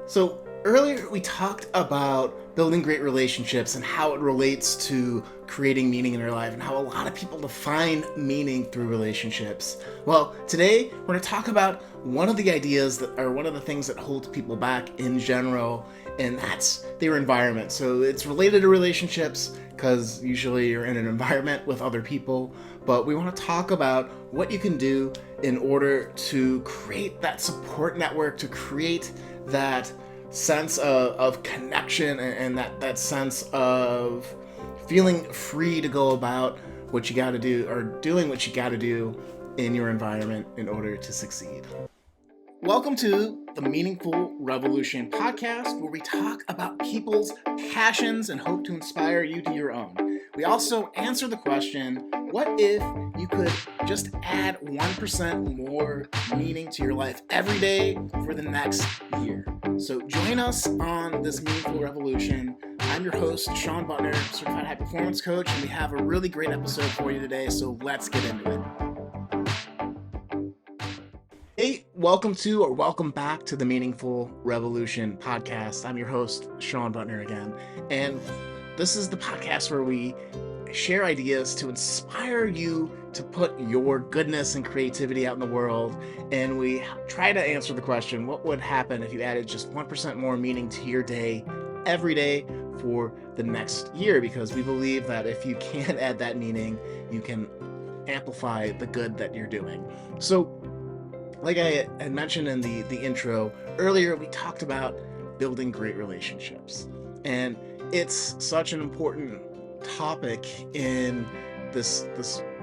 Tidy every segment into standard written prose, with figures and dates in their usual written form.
So earlier we talked about building great relationships and how it relates to creating meaning in your life and how a lot of people define meaning through relationships. Well, today we're going to talk about one of the ideas that are one of the things that holds people back in general, and that's their environment. So it's related to relationships because usually you're in an environment with other people, but we want to talk about what you can do in order to create that support network, to create that sense of connection and that sense of feeling free to go about what you got to do or doing what you got to do in your environment in order to succeed. Welcome to the Meaningful Revolution podcast, where we talk about people's passions and hope to inspire you to your own. We also answer the question, what if you could just add 1% more meaning to your life every day for the next year? So join us on this Meaningful Revolution. I'm your host, Sean Butner, Certified High Performance Coach, and we have a really great episode for you today, so let's get into it. Hey, welcome back to the Meaningful Revolution podcast. I'm your host, Sean Butner again, and this is the podcast where we share ideas to inspire you to put your goodness and creativity out in the world, and we try to answer the question, what would happen if you added just 1% more meaning to your day every day for the next year? Because we believe that if you can add that meaning, you can amplify the good that you're doing. So like I had mentioned in the intro earlier, we talked about building great relationships. And it's such an important topic in this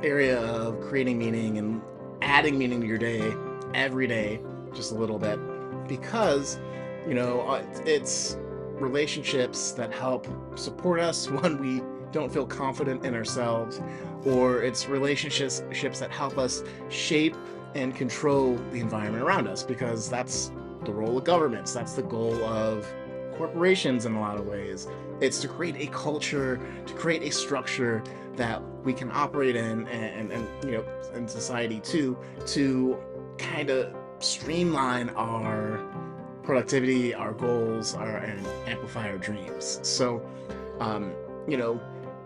area of creating meaning and adding meaning to your day every day, just a little bit, because, it's relationships that help support us when we don't feel confident in ourselves, or it's relationships that help us shape and control the environment around us, because that's the role of governments. That's the goal of corporations in a lot of ways. It's to create a culture, to create a structure that we can operate in and in society too, to kind of streamline our productivity, our goals, and amplify our dreams. So,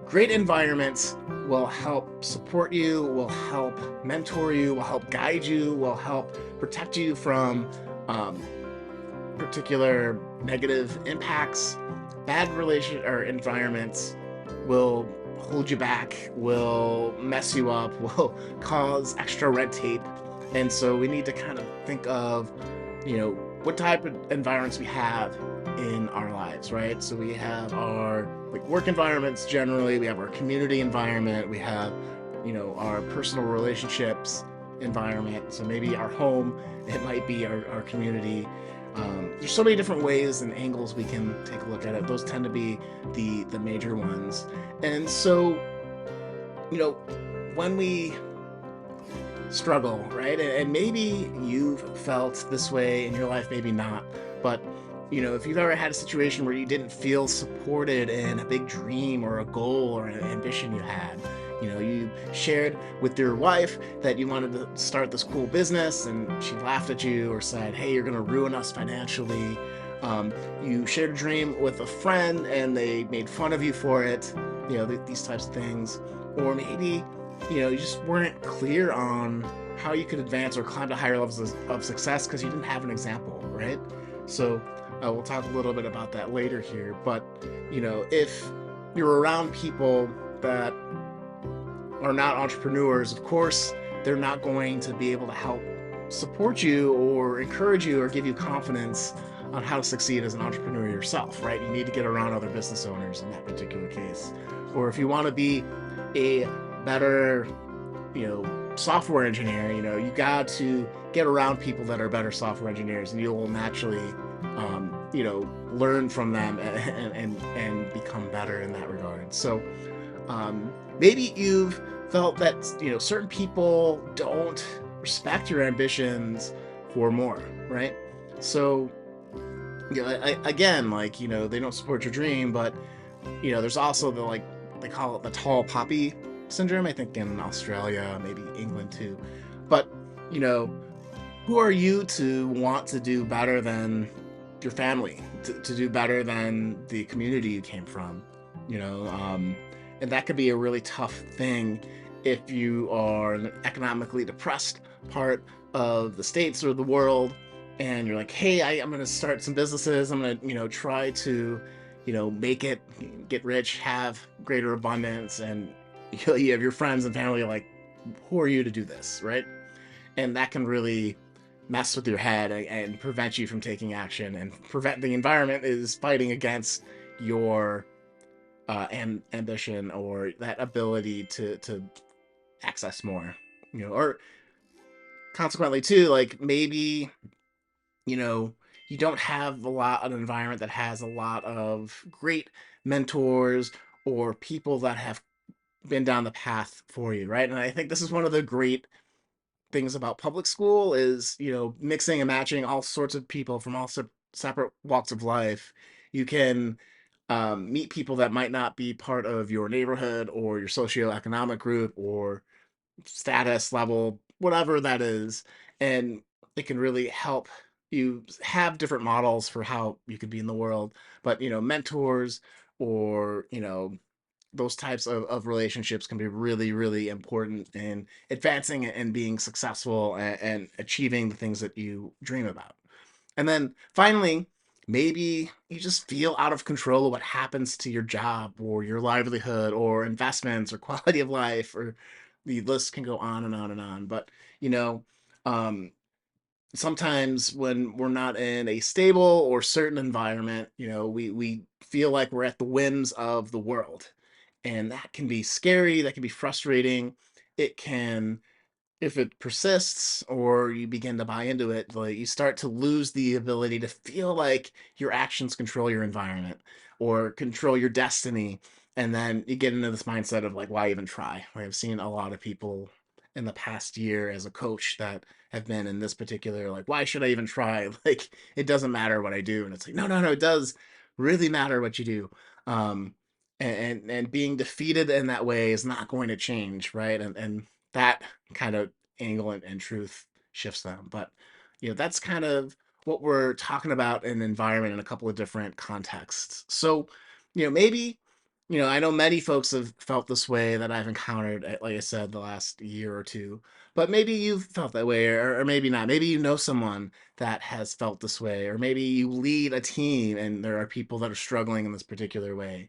great environments will help support you, will help mentor you, will help guide you, will help protect you from particular negative impacts. Bad relation or environments will hold you back, will mess you up, will cause extra red tape. And so we need to kind of think of, what type of environments we have in our lives, right? So we have our work environments generally, we have our community environment, we have, our personal relationships environment. So maybe our home, it might be our community. There's so many different ways and angles we can take a look at it. Those tend to be the major ones. And so, when we struggle, right? And maybe you've felt this way in your life, maybe not, but if you've ever had a situation where you didn't feel supported in a big dream or a goal or an ambition you had, you shared with your wife that you wanted to start this cool business and she laughed at you or said, hey, you're going to ruin us financially. You shared a dream with a friend and they made fun of you for it, these types of things. Or maybe, you just weren't clear on how you could advance or climb to higher levels of success because you didn't have an example, right? So we'll talk a little bit about that later here. But, if you're around people that are not entrepreneurs, of course, they're not going to be able to help support you or encourage you or give you confidence on how to succeed as an entrepreneur yourself, right? You need to get around other business owners in that particular case. Or if you want to be a better, software engineer, you got to get around people that are better software engineers, and you will naturally, learn from them and become better in that regard. So maybe you've felt that, certain people don't respect your ambitions for more, right? So, again, they don't support your dream, but, there's also they call it the tall poppy syndrome, I think in Australia, maybe England too. But, who are you to want to do better than your family to do better than the community you came from, you know. And that could be a really tough thing if you are an economically depressed part of the states or the world, and you're like, hey, I'm going to start some businesses, I'm going to, try to, make it, get rich, have greater abundance, and you have your friends and family like, who are you to do this, right? And that can really mess with your head and prevent you from taking action, and prevent the environment is fighting against your ambition or that ability to access more, or consequently too, like maybe, you know you don't have an environment that has a lot of great mentors or people that have been down the path for you, right? And I think this is one of the great things about public school is, mixing and matching all sorts of people from all separate walks of life. You can meet people that might not be part of your neighborhood or your socioeconomic group or status level, whatever that is. And it can really help you have different models for how you could be in the world. But, mentors or, those types of relationships can be really, really important in advancing and being successful and achieving the things that you dream about. And then finally, maybe you just feel out of control of what happens to your job or your livelihood or investments or quality of life, or the list can go on and on and on. But, you know, um, sometimes when we're not in a stable or certain environment, we feel like we're at the whims of the world. And that can be scary, that can be frustrating. It can, if it persists or you begin to buy into it, like you start to lose the ability to feel like your actions control your environment or control your destiny. And then you get into this mindset of like, why even try? Like, I've seen a lot of people in the past year as a coach that have been in this particular, like, why should I even try? Like, it doesn't matter what I do. And it's like, no, no, no, it does really matter what you do. Um, and being defeated in that way is not going to change, right? And that kind of angle and truth shifts them. But that's kind of what we're talking about in environment in a couple of different contexts. So, maybe, I know many folks have felt this way that I've encountered, like I said, the last year or two. But maybe you've felt that way, or maybe not. Maybe you know someone that has felt this way, or maybe you lead a team and there are people that are struggling in this particular way.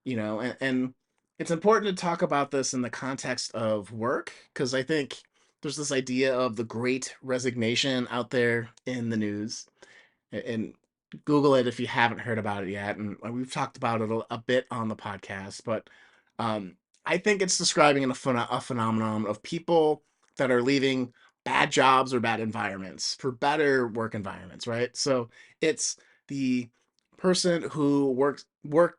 And it's important to talk about this in the context of work, because I think there's this idea of the great resignation out there in the news. And Google it if you haven't heard about it yet. And we've talked about it a bit on the podcast, but um, I think it's describing a phenomenon of people that are leaving bad jobs or bad environments for better work environments, right? So it's the person who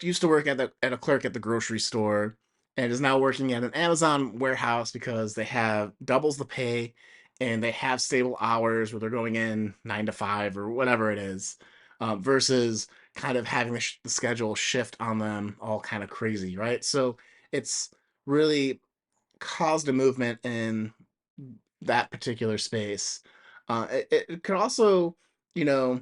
used to work at a clerk at the grocery store and is now working at an Amazon warehouse because they have doubles the pay and they have stable hours where they're going in 9 to 5 or whatever it is, versus kind of having the schedule shift on them all kind of crazy, right? So it's really caused a movement in that particular space. It could also, you know,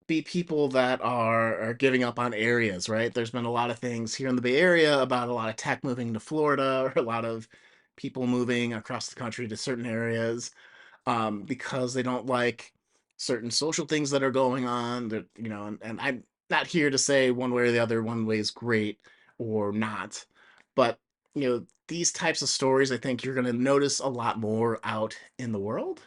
be people that are giving up on areas, right? There's been a lot of things here in the Bay Area about a lot of tech moving to Florida, or a lot of people moving across the country to certain areas, because they don't like certain social things that are going on. That, and I'm not here to say one way or the other, one way is great or not, but these types of stories, I think you're going to notice a lot more out in the world.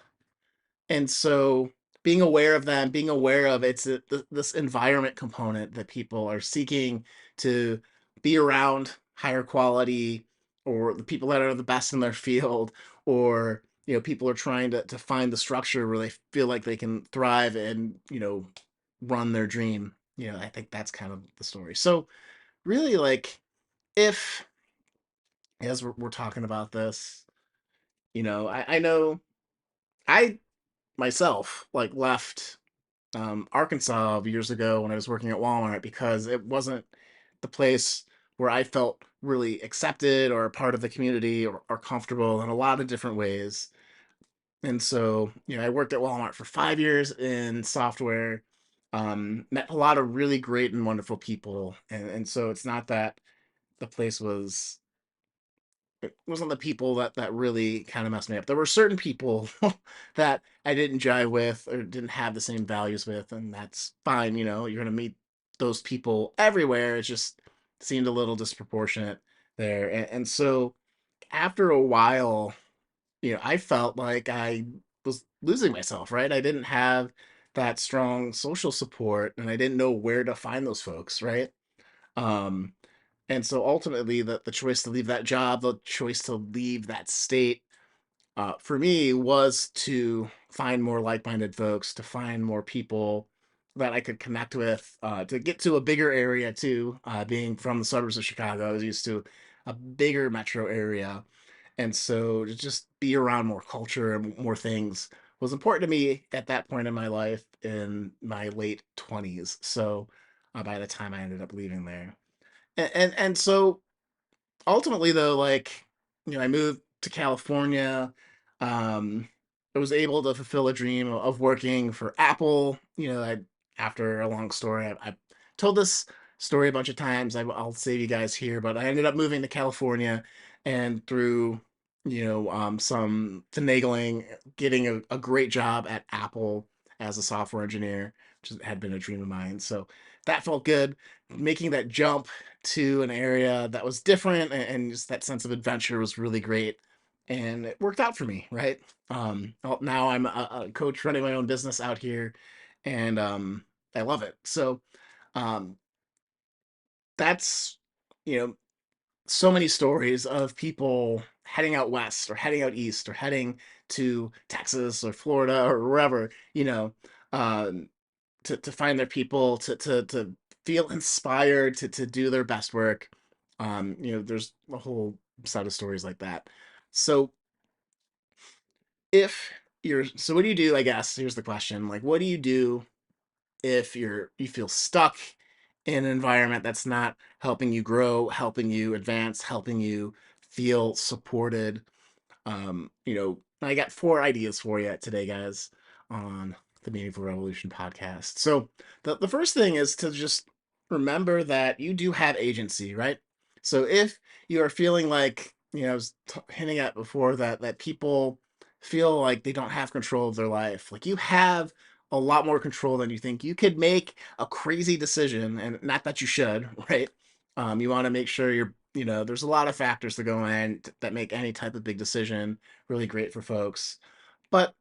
And so being aware of them, being aware of this environment component that people are seeking to be around higher quality, or the people that are the best in their field, or people are trying to find the structure where they feel like they can thrive and run their dream. I think that's kind of the story. So really, like, if as we're talking about this, I know I myself like left Arkansas years ago when I was working at Walmart because it wasn't the place where I felt really accepted or a part of the community, or comfortable in a lot of different ways. And so, I worked at Walmart for 5 years in software, met a lot of really great and wonderful people. And so it's not that the place was, it wasn't the people that really kind of messed me up. There were certain people that I didn't jive with or didn't have the same values with, and that's fine. You're going to meet those people everywhere. It just seemed a little disproportionate there. And so after a while, I felt like I was losing myself, right? I didn't have that strong social support and I didn't know where to find those folks, right? Um, and so ultimately, the choice to leave that job, the choice to leave that state, for me was to find more like-minded folks, to find more people that I could connect with, to get to a bigger area too. Being from the suburbs of Chicago, I was used to a bigger metro area, and so to just be around more culture and more things was important to me at that point in my life in my late 20s. So by the time I ended up leaving there. And so ultimately though, like, I moved to California. um I was able to fulfill a dream of working for Apple. After a long story, I told this story a bunch of times. I'll save you guys here, but I ended up moving to California, and through some finagling, getting a great job at Apple as a software engineer, which had been a dream of mine. So that felt good, making that jump to an area that was different, and just that sense of adventure was really great, and it worked out for me, right? Now I'm a coach running my own business out here, and I love it. So um, that's you know so many stories of people heading out west or heading out east or heading to Texas or Florida or wherever, um, to find their people, to feel inspired to do their best work. There's a whole set of stories like that. So if so what do you do? I guess here's the question: like, what do you do if you feel stuck in an environment that's not helping you grow, helping you advance, helping you feel supported? I got 4 ideas for you today, guys, on the Meaningful Revolution podcast. So the first thing is to just remember that you do have agency, right? So if you are feeling like, I was hinting at before that people feel like they don't have control of their life, like you have a lot more control than you think. You could make a crazy decision, and not that you should, right? You want to make sure there's a lot of factors that go in that make any type of big decision really great for folks. But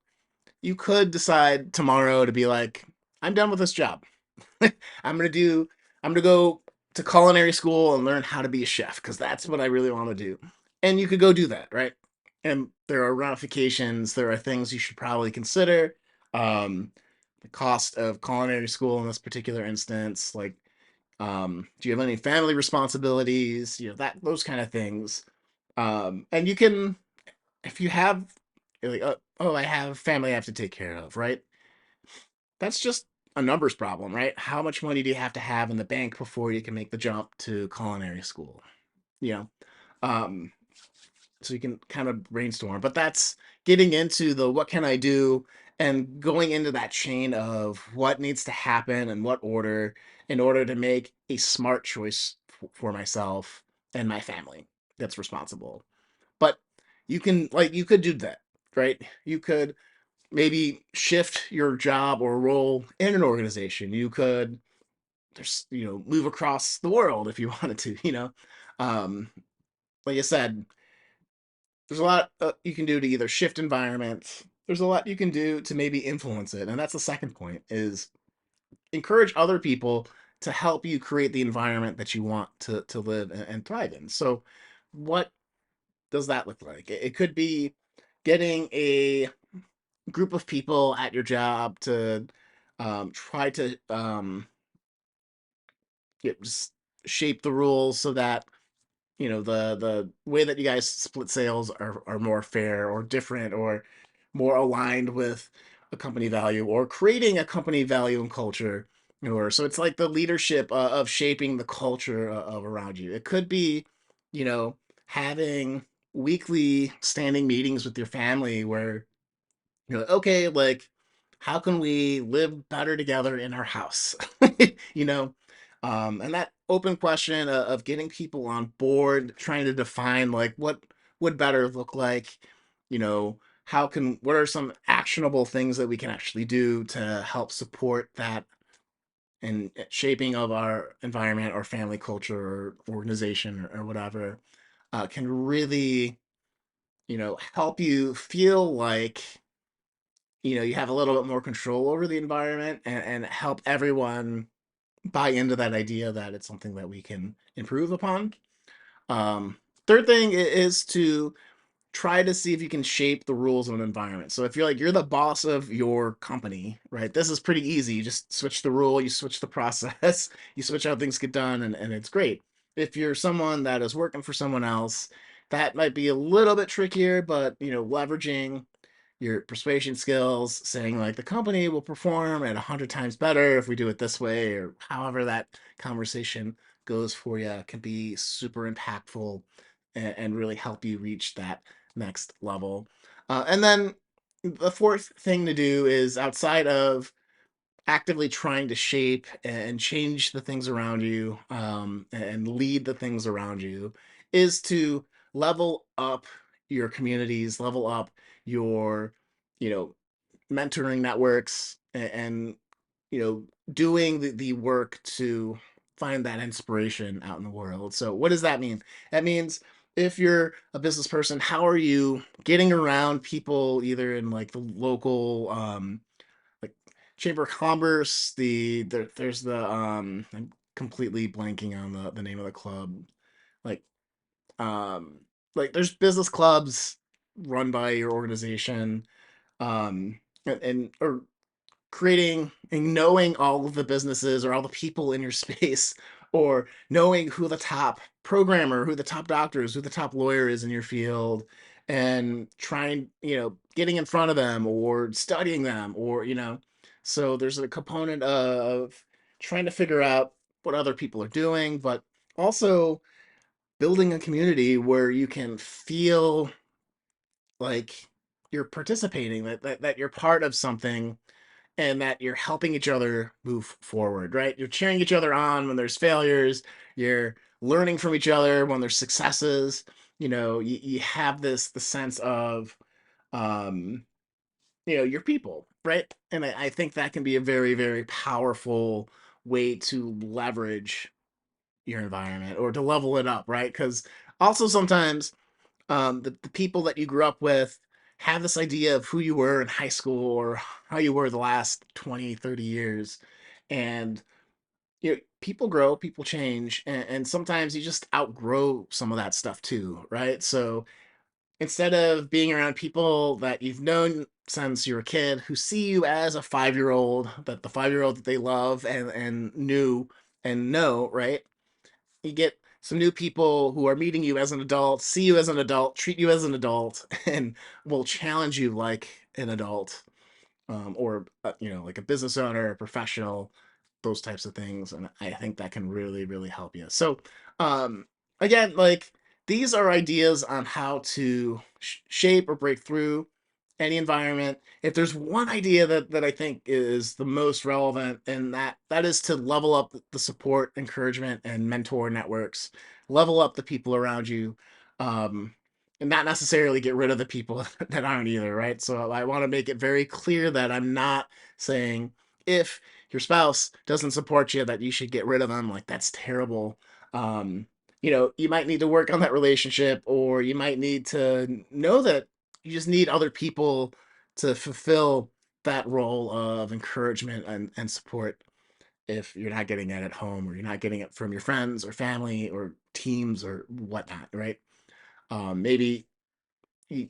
you could decide tomorrow to be like, I'm done with this job. I'm gonna do. I'm gonna go to culinary school and learn how to be a chef because that's what I really want to do. And you could go do that, right? And there are ramifications. There are things you should probably consider. Um, the cost of culinary school in this particular instance, like, do you have any family responsibilities? That those kind of things. And you can, if you have, you're like, oh, I have family I have to take care of, right? That's just a numbers problem, right? How much money do you have in the bank before you can make the jump to culinary school? You know, um, so you can kind of brainstorm. But that's getting into the what can I do, and going into that chain of what needs to happen and what order in order to make a smart choice for myself and my family that's responsible. But you could do that, right? You could maybe shift your job or role in an organization. You could just, move across the world if you wanted to, um like I said, there's a lot you can do to either shift environments. There's a lot you can do to maybe influence it, and that's the second point: is encourage other people to help you create the environment that you want to live and thrive in. So what does that look like? It could be getting a group of people at your job to try to just shape the rules so that the way that you guys split sales are more fair or different or more aligned with a company value, or creating a company value and culture. Or so it's like the leadership of shaping the culture of around you. It could be, you know having weekly standing meetings with your family where You're like, okay, like, how can we live better together in our house? you know, and that open question of getting people on board, trying to define like what would better look like. You know, what are some actionable things that we can actually do to help support that and shaping of our environment or family culture or organization or whatever can really, help you feel like, you have a little bit more control over the environment and help everyone buy into that idea that it's something that we can improve upon. Um, Third thing is to try to see if you can shape the rules of an environment. So if you're the boss of your company, right? This is pretty easy. You just switch the rule, you switch the process, you switch how things get done, and it's great. If you're someone that is working for someone else, that might be a little bit trickier, but leveraging your persuasion skills, saying like the company will perform at 100 times better if we do it this way, or however that conversation goes for you, can be super impactful and really help you reach that next level. And then the fourth thing to do is outside of actively trying to shape and change the things around you and lead the things around you is to level up your communities, level up your, you know, mentoring networks and doing the work to find that inspiration out in the world. So what does that mean? That means if you're a business person, how are you getting around people either in like the local like chamber of commerce, there's the I'm completely blanking on the name of the club. Like um like there's business clubs run by your organization and or creating and knowing all of the businesses or all the people in your space or knowing who the top programmer, who the top doctors, who the top lawyer is in your field and trying, getting in front of them or studying them or, so there's a component of trying to figure out what other people are doing, but also building a community where you can feel like you're participating, that you're part of something and that you're helping each other move forward, right? You're cheering each other on when there's failures, you're learning from each other when there's successes. You have the sense of um, your people, right? And I think that can be a very, very powerful way to leverage your environment or to level it up, right? Because also sometimes the people that you grew up with have this idea of who you were in high school or how you were the last 20, 30 years. And people grow, people change, and sometimes you just outgrow some of that stuff too, right? So instead of being around people that you've known since you were a kid who see you as a 5-year old, that the 5-year old that they love and knew and know, right? You get some new people who are meeting you as an adult, see you as an adult, treat you as an adult, and will challenge you like an adult, or like a business owner, a professional, those types of things. And I think that can really, really help you. So, um, again, like these are ideas on how to shape or break through any environment. If there's one idea that I think is the most relevant, and that is to level up the support, encouragement, and mentor networks, level up the people around you. And not necessarily get rid of the people that aren't either, right? So I want to make it very clear that I'm not saying if your spouse doesn't support you that you should get rid of them. Like that's terrible. Um, you might need to work on that relationship, or you might need to know that you just need other people to fulfill that role of encouragement and support if you're not getting it at home or you're not getting it from your friends or family or teams or whatnot, right? Maybe you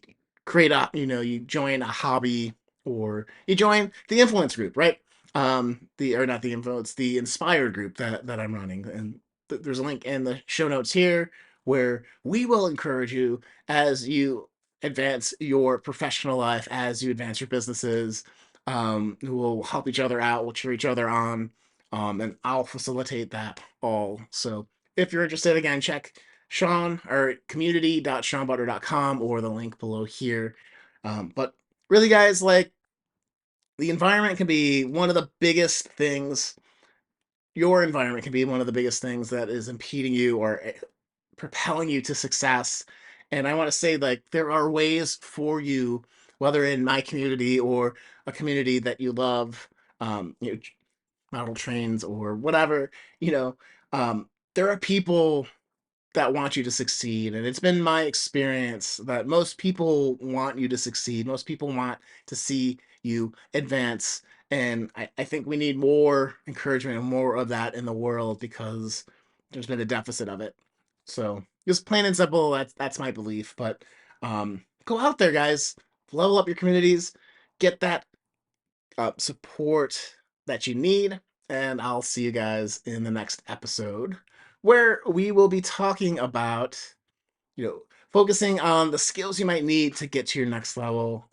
you join a hobby or you join the influence group, right? The or not the influence, the inspired group that I'm running, and there's a link in the show notes here where we will encourage you as you advance your professional life, as you advance your businesses. We'll help each other out, we'll cheer each other on, and I'll facilitate that all. So if you're interested, again, check Sean or community.seanbutter.com or the link below here. But really, guys, like, the environment can be one of the biggest things. Your environment can be one of the biggest things that is impeding you or propelling you to success. And I want to say, like, there are ways for you, whether in my community or a community that you love, you know, model trains or whatever, you know, there are people that want you to succeed. And it's been my experience that most people want you to succeed. Most people want to see you advance. And I think we need more encouragement and more of that in the world because there's been a deficit of it. So just plain and simple, that's my belief. But go out there, guys. Level up your communities. Get that support that you need. And I'll see you guys in the next episode where we will be talking about, you know, focusing on the skills you might need to get to your next level.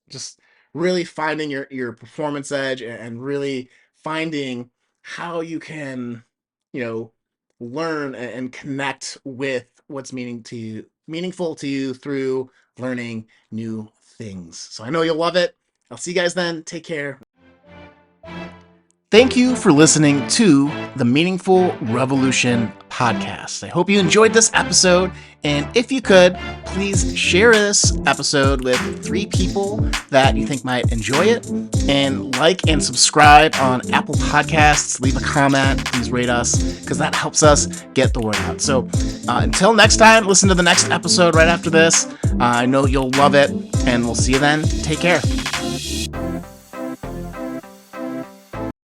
Just really finding your performance edge and really finding how you can, you know, learn and connect with what's meaningful to you through learning new things. So I know you'll love it. I'll see you guys then. Take care. Thank you for listening to the Meaningful Revolution podcast. I hope you enjoyed this episode. And if you could, please share this episode with 3 people that you think might enjoy it. And like and subscribe on Apple Podcasts. Leave a comment. Please rate us because that helps us get the word out. So until next time, listen to the next episode right after this. I know you'll love it. And we'll see you then. Take care.